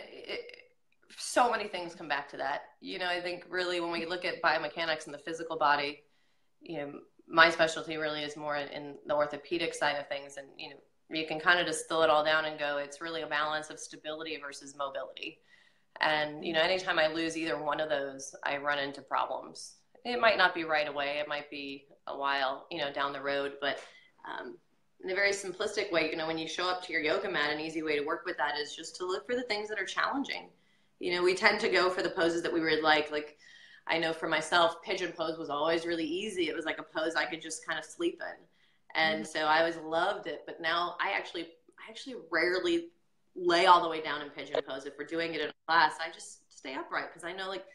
so many things come back to that. You know, I think really when we look at biomechanics in the physical body, you know, my specialty really is more in the orthopedic side of things. And, you know, you can kind of distill it all down and go, it's really a balance of stability versus mobility. And, you know, anytime I lose either one of those, I run into problems. It might not be right away. It might be a while, you know, down the road. But in a very simplistic way, you know, when you show up to your yoga mat, an easy way to work with that is just to look for the things that are challenging. You know, we tend to go for the poses that we would like I know for myself, pigeon pose was always really easy. It was like a pose I could just kind of sleep in. And so I always loved it. But now I actually rarely lay all the way down in pigeon pose. If we're doing it in a class, I just stay upright because I know, like,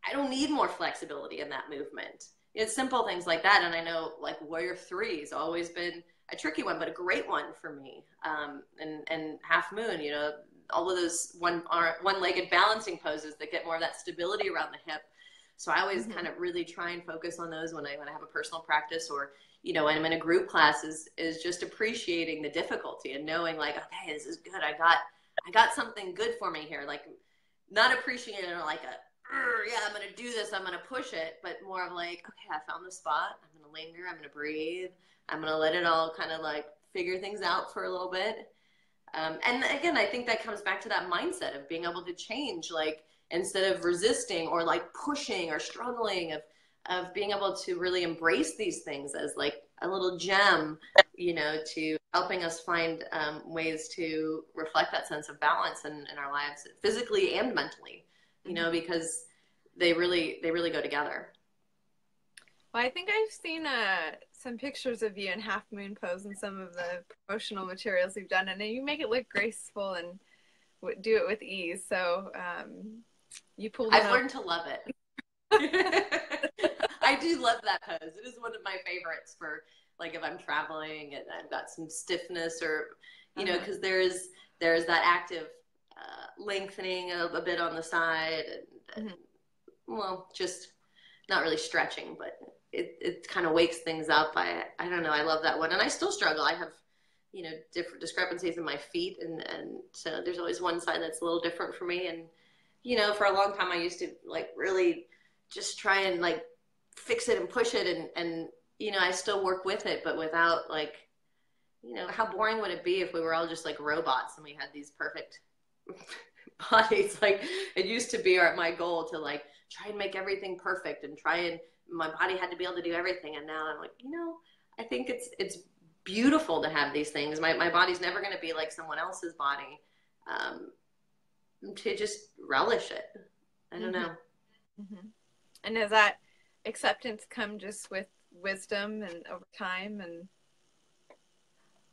I don't need more flexibility in that movement. It's simple things like that. And I know, like, Warrior 3 has always been a tricky one, but a great one for me. And Half Moon, you know, all of those one-legged balancing poses that get more of that stability around the hip. So I always kind of really try and focus on those when I have a personal practice, or, you know, when I'm in a group class, is just appreciating the difficulty and knowing, like, okay, this is good. I got something good for me here. Like, not appreciating it like yeah, I'm going to do this, I'm going to push it, but more of like, okay, I found the spot. I'm going to linger. I'm going to breathe. I'm going to let it all kind of like figure things out for a little bit. And again, I think that comes back to that mindset of being able to change, like, instead of resisting or like pushing or struggling, of being able to really embrace these things as like a little gem, you know, to helping us find ways to reflect that sense of balance in our lives, physically and mentally, you know, because they really go together. Well, I think I've seen some pictures of you in half moon pose in some of the promotional materials you've done, and you make it look graceful and do it with ease. So you pulled it I've off. learned to love it. I do love that pose. It is one of my favorites for like if I'm traveling and I've got some stiffness or, you know, because there's that active lengthening a bit on the side and well, just not really stretching, but it kind of wakes things up. I don't know. I love that one. And I still struggle. I have, you know, different discrepancies in my feet. And so there's always one side that's a little different for me. And, you know, for a long time, I used to like really just try and like fix it and push it. And, you know, I still work with it, but without like, you know, how boring would it be if we were all just like robots and we had these perfect bodies? Like it used to be my goal to like try and make everything perfect and try and my body had to be able to do everything. And now I'm like, you know, I think it's beautiful to have these things. My body's never going to be like someone else's body. To just relish it. I don't know. And does that acceptance come just with wisdom and over time? And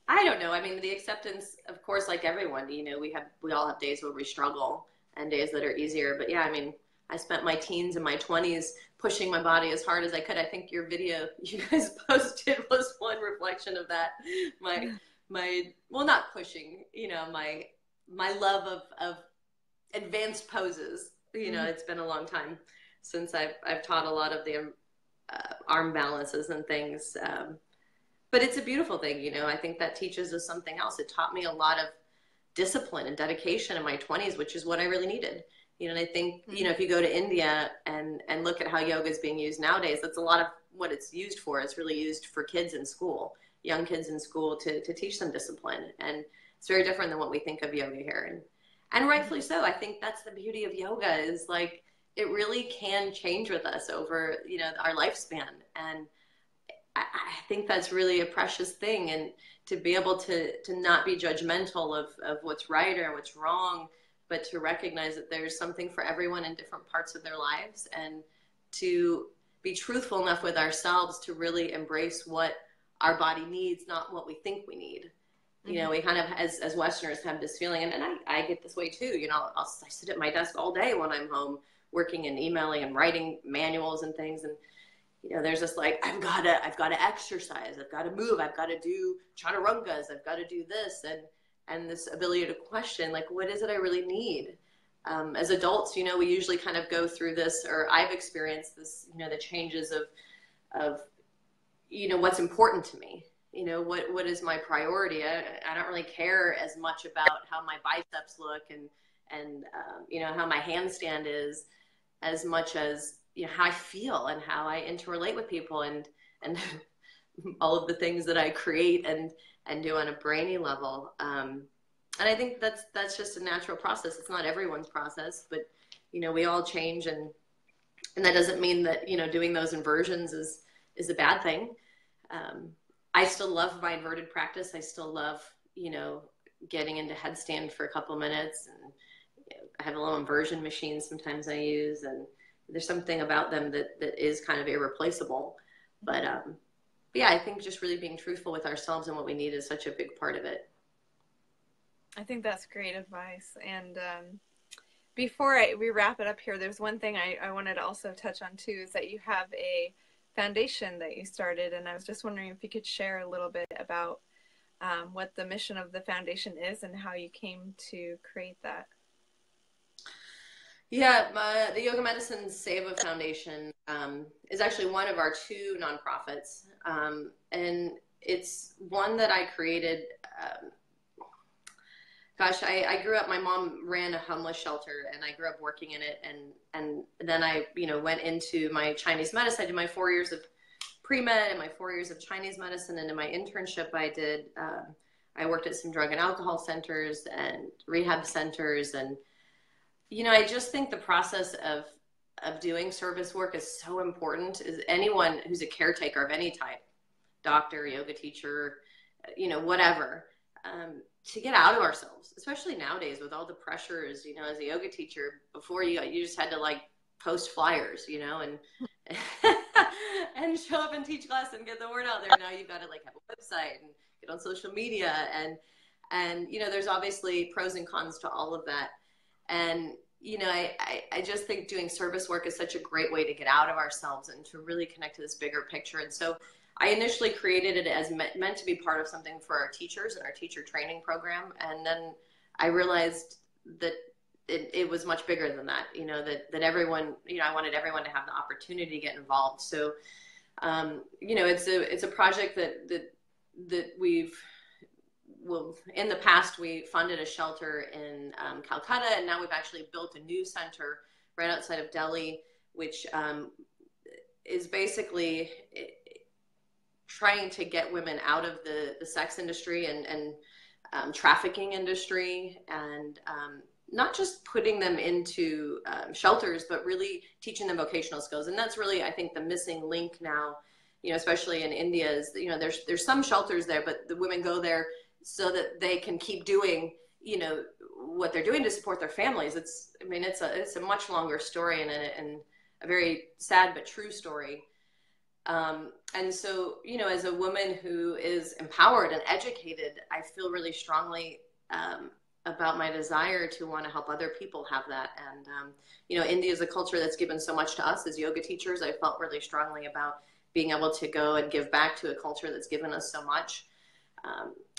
I don't know. I mean, the acceptance, of course, like everyone, you know, we all have days where we struggle and days that are easier. But yeah, I mean, I spent my teens and my 20s pushing my body as hard as I could. I think your video you guys posted was one reflection of that. Well, not pushing, you know, my love of advanced poses. You know, it's been a long time since I've taught a lot of the arm balances and things. But it's a beautiful thing, you know. I think that teaches us something else. It taught me a lot of discipline and dedication in my 20s, which is what I really needed. You know, and I think, you know, if you go to India and look at how yoga is being used nowadays, that's a lot of what it's used for. It's really used for kids in school, young kids in school to teach them discipline. And it's very different than what we think of yoga here. And rightfully so. I think that's the beauty of yoga is like, it really can change with us over, you know, our lifespan. And I think that's really a precious thing. And to be able to not be judgmental of what's right or what's wrong, but to recognize that there's something for everyone in different parts of their lives and to be truthful enough with ourselves to really embrace what our body needs, not what we think we need. You know, we kind of, as Westerners, have this feeling, and I get this way too. You know, I sit at my desk all day when I'm home working and emailing and writing manuals and things. And, you know, there's this like, I've got to exercise. I've got to move. I've got to do chaturangas. I've got to do this. And this ability to question, like, what is it I really need? As adults, you know, we usually kind of go through this, or I've experienced this, you know, the changes of, you know, what's important to me. You know, what is my priority? I don't really care as much about how my biceps look and you know, how my handstand is, as much as, you know, how I feel and how I interrelate with people and all of the things that I create and do on a brainy level. And I think that's just a natural process. It's not everyone's process, but, you know, we all change and that doesn't mean that, you know, doing those inversions is a bad thing. I still love my inverted practice. I still love, you know, getting into headstand for a couple minutes. And you know, I have a little inversion machine sometimes I use, and there's something about them that is kind of irreplaceable. But yeah, I think just really being truthful with ourselves and what we need is such a big part of it. I think that's great advice. And before we wrap it up here, there's one thing I wanted to also touch on too, is that you have a foundation that you started, and I was just wondering if you could share a little bit about what the mission of the foundation is and how you came to create that. Yeah, the Yoga Medicine Suva Foundation is actually one of our two nonprofits, and it's one that I created. Gosh, I grew up, my mom ran a homeless shelter and I grew up working in it. And then I, you know, went into my Chinese medicine. I did my 4 years of pre-med and my 4 years of Chinese medicine. And in my internship, I worked at some drug and alcohol centers and rehab centers. And, you know, I just think the process of doing service work is so important. Is anyone who's a caretaker of any type, doctor, yoga teacher, you know, whatever, to get out of ourselves, especially nowadays with all the pressures, you know, as a yoga teacher, before you just had to like post flyers, you know, and and show up and teach class and get the word out there. Now you've got to like have a website and get on social media, and you know, there's obviously pros and cons to all of that. And you know, I just think doing service work is such a great way to get out of ourselves and to really connect to this bigger picture. And so I initially created it as meant to be part of something for our teachers and our teacher training program. And then I realized that it was much bigger than that, you know, that everyone, you know, I wanted everyone to have the opportunity to get involved. So, you know, it's a project that we've, well, in the past, we funded a shelter in Calcutta, and now we've actually built a new center right outside of Delhi, which is basically trying to get women out of the sex industry and trafficking industry, and not just putting them into shelters, but really teaching them vocational skills. And that's really, I think, the missing link now, you know, especially in India, is, you know, there's some shelters there, but the women go there so that they can keep doing, you know, what they're doing to support their families. I mean, it's a much longer story, and a very sad but true story. And so, you know, as a woman who is empowered and educated, I feel really strongly about my desire to want to help other people have that. And, you know, India is a culture that's given so much to us as yoga teachers. I felt really strongly about being able to go and give back to a culture that's given us so much.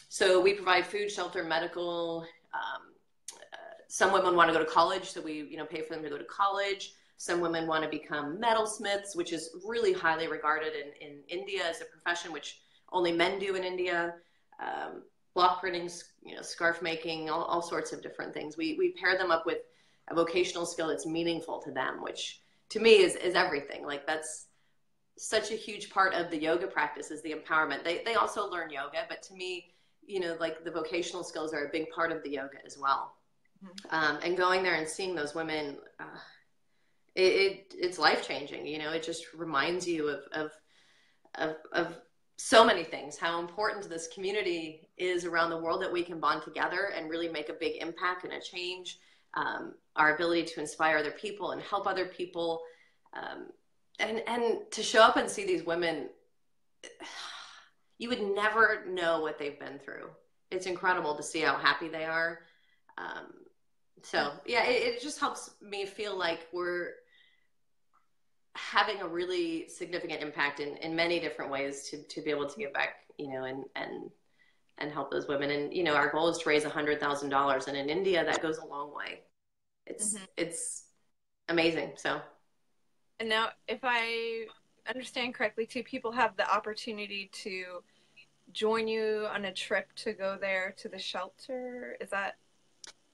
So we provide food, shelter, medical. Some women want to go to college, so we, you know, pay for them to go to college. Some women want to become metalsmiths, which is really highly regarded in India as a profession, which only men do in India. Block printing, you know, scarf making, all sorts of different things. We pair them up with a vocational skill that's meaningful to them, which to me is everything. Like, that's such a huge part of the yoga practice, is the empowerment. They also learn yoga, but to me, you know, like, the vocational skills are a big part of the yoga as well. Mm-hmm. And going there and seeing those women, it's life-changing. You know, it just reminds you of so many things, how important this community is around the world, that we can bond together and really make a big impact and a change. Our ability to inspire other people and help other people, and to show up and see these women, you would never know what they've been through. It's incredible to see how happy they are. So yeah, it just helps me feel like we're having a really significant impact in many different ways to be able to give back, you know, and help those women. And, you know, our goal is to raise $100,000. And in India, that goes a long way. It's amazing. So. And now, if I understand correctly too, people have the opportunity to join you on a trip to go there to the shelter. Is that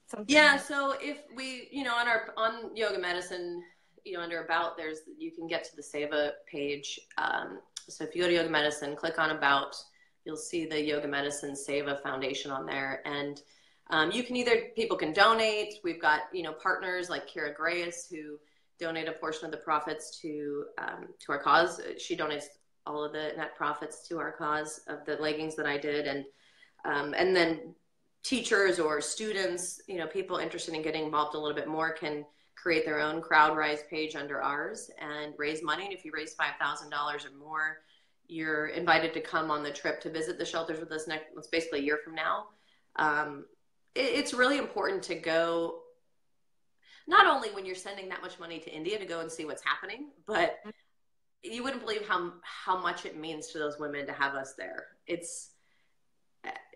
something? Yeah. So if we, you know, on Yoga Medicine, you know, under About, you can get to the Suva page. So if you go to Yoga Medicine, click on About, you'll see the Yoga Medicine Suva Foundation on there. And you can people can donate. We've got, you know, partners like Kira Grayus, who donate a portion of the profits to our cause. She donates all of the net profits to our cause of the leggings that I did. And then teachers or students, you know, people interested in getting involved a little bit more can create their own CrowdRise page under ours and raise money. And if you raise $5,000 or more, you're invited to come on the trip to visit the shelters with us it's basically a year from now. It's really important to go, not only when you're sending that much money to India to go and see what's happening, but you wouldn't believe how much it means to those women to have us there. It's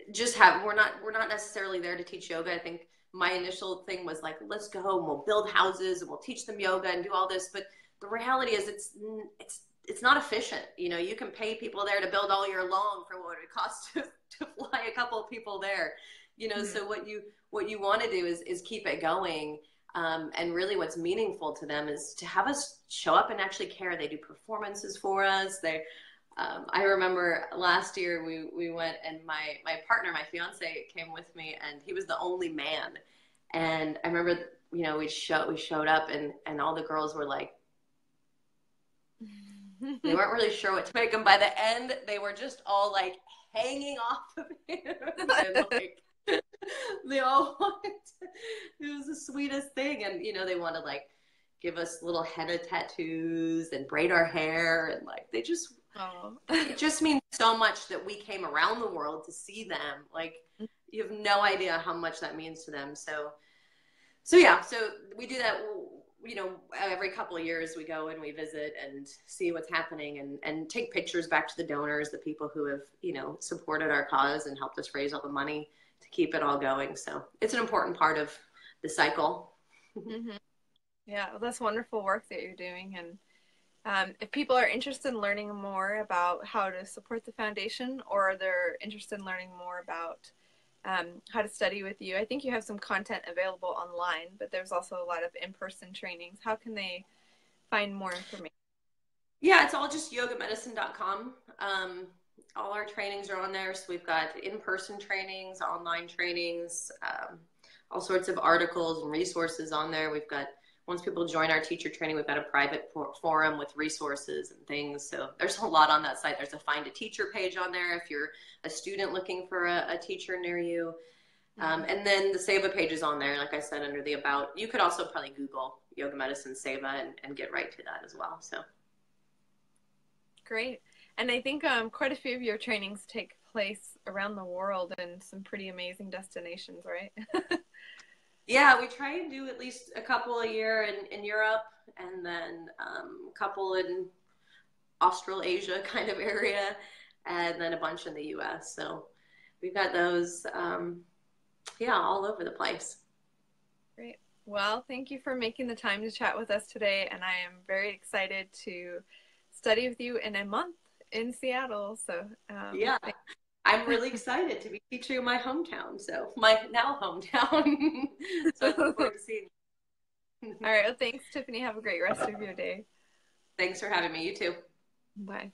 we're not necessarily there to teach yoga. I think my initial thing was like, let's go and we'll build houses and we'll teach them yoga and do all this. But the reality is it's not efficient. You know, you can pay people there to build all year long for what it costs to fly a couple of people there, you know. So what you want to do is keep it going. And really what's meaningful to them is to have us show up and actually care. They do performances for us. I remember last year we went, and my partner, my fiance, came with me, and he was the only man. And I remember, you know, we showed up, and all the girls were like, they weren't really sure what to make them. By the end, they were just all like hanging off of him. And like, they all wanted it was the sweetest thing. And, you know, they want to like give us little henna tattoos and braid our hair. And like, Oh. it just means so much that we came around the world to see them. Like, you have no idea how much that means to them. So yeah, so we do that, you know, every couple of years we go and we visit and see what's happening and take pictures back to the donors, the people who have, you know, supported our cause and helped us raise all the money to keep it all going. So it's an important part of the cycle. Mm-hmm. Yeah, well, that's wonderful work that you're doing. And if people are interested in learning more about how to support the foundation, or they're interested in learning more about how to study with you, I think you have some content available online, but there's also a lot of in-person trainings. How can they find more information? Yeah, it's all just yogamedicine.com. All our trainings are on there. So we've got in-person trainings, online trainings, all sorts of articles and resources on there. We've got, once people join our teacher training, we've got a private forum with resources and things. So there's a lot on that site. There's a find a teacher page on there if you're a student looking for a teacher near you. And then the Seva page is on there, like I said, under the about. You could also probably Google Yoga Medicine Seva and get right to that as well. So great. And I think quite a few of your trainings take place around the world in some pretty amazing destinations, right? yeah, we try and do at least a couple a year in Europe, and then a couple in Australasia kind of area, and then a bunch in the US. So we've got those, yeah, all over the place. Great. Well, thank you for making the time to chat with us today. And I am very excited to study with you in a month in Seattle. So yeah, I'm really excited to be teaching in my hometown. So my now hometown. So I look forward to seeing you. All right. Well, thanks, Tiffany. Have a great rest of your day. Thanks for having me. You too. Bye.